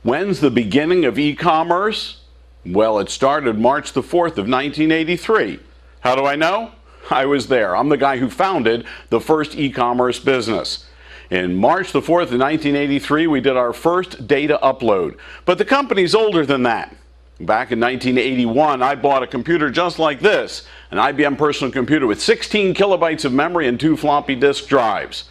When's the beginning of e-commerce? Well, it started March the 4th of 1983. How do I know? I was there. I'm the guy who founded the first e-commerce business. In March the 4th of 1983, we did our first data upload. But the company's older than that. Back in 1981, I bought a computer just like this, an IBM personal computer with 16 kilobytes of memory and 2 floppy disk drives.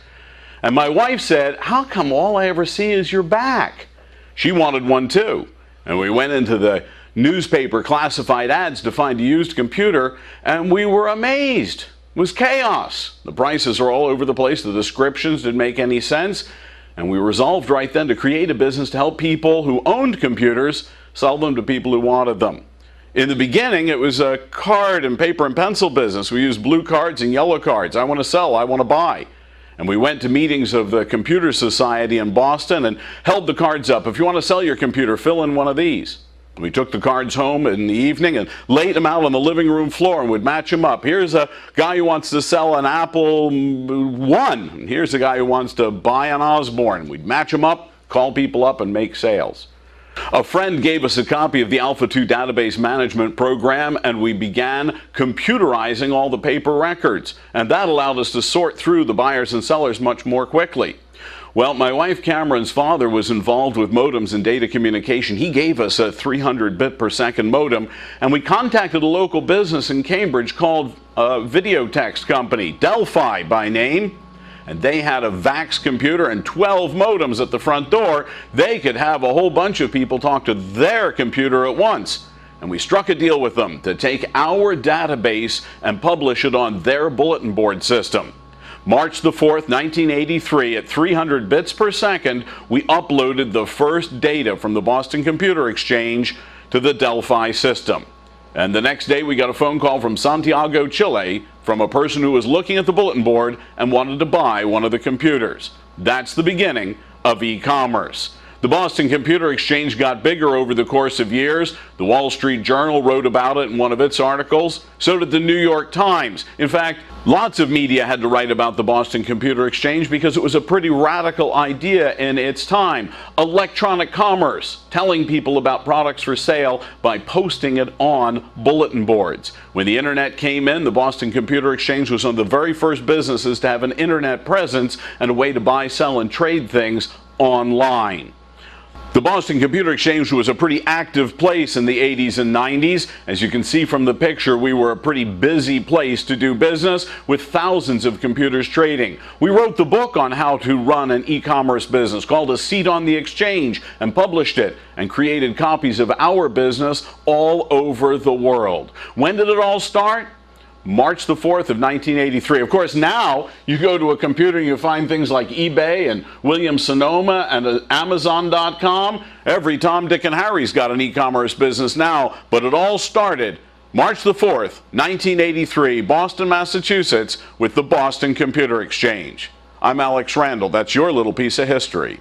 And my wife said, "How come all I ever see is your back?" She wanted one too. And we went into the newspaper classified ads to find a used computer, and we were amazed. It was chaos. The prices are all over the place. The descriptions didn't make any sense. And we resolved right then to create a business to help people who owned computers sell them to people who wanted them. In the beginning, it was a card and paper and pencil business. We used blue cards and yellow cards. I want to sell, I want to buy. And we went to meetings of the Computer Society in Boston and held the cards up. If you want to sell your computer, fill in one of these. We took the cards home in the evening and laid them out on the living room floor and would match them up. Here's a guy who wants to sell an Apple I. And here's a guy who wants to buy an Osborne. We'd match them up, call people up, and make sales. A friend gave us a copy of the Alpha 2 database management program, and we began computerizing all the paper records. And that allowed us to sort through the buyers and sellers much more quickly. Well, my wife Cameron's father was involved with modems and data communication. He gave us a 300 bit per second modem, and we contacted a local business in Cambridge called a video text company, Delphi by name. And they had a VAX computer and 12 modems at the front door. They could have a whole bunch of people talk to their computer at once. And we struck a deal with them to take our database and publish it on their bulletin board system. March the 4th, 1983, at 300 bits per second, we uploaded the first data from the Boston Computer Exchange to the Delphi system. And the next day we got a phone call from Santiago, Chile, from a person who was looking at the bulletin board and wanted to buy one of the computers. That's the beginning of e-commerce. The Boston Computer Exchange got bigger over the course of years. The Wall Street Journal wrote about it in one of its articles. So did the New York Times. In fact, lots of media had to write about the Boston Computer Exchange because it was a pretty radical idea in its time. Electronic commerce, telling people about products for sale by posting it on bulletin boards. When the internet came in, the Boston Computer Exchange was one of the very first businesses to have an internet presence and a way to buy, sell, and trade things online. The Boston Computer Exchange was a pretty active place in the 80s and 90s. As you can see from the picture, we were a pretty busy place to do business with thousands of computers trading. We wrote the book on how to run an e-commerce business called A Seat on the Exchange and published it and created copies of our business all over the world. When did it all start? March the 4th of 1983. Of course, now you go to a computer and you find things like eBay and Williams-Sonoma and Amazon.com. Every Tom, Dick, and Harry's got an e-commerce business now, but it all started March the 4th, 1983, Boston, Massachusetts, with the Boston Computer Exchange. I'm Alex Randall. That's your little piece of history.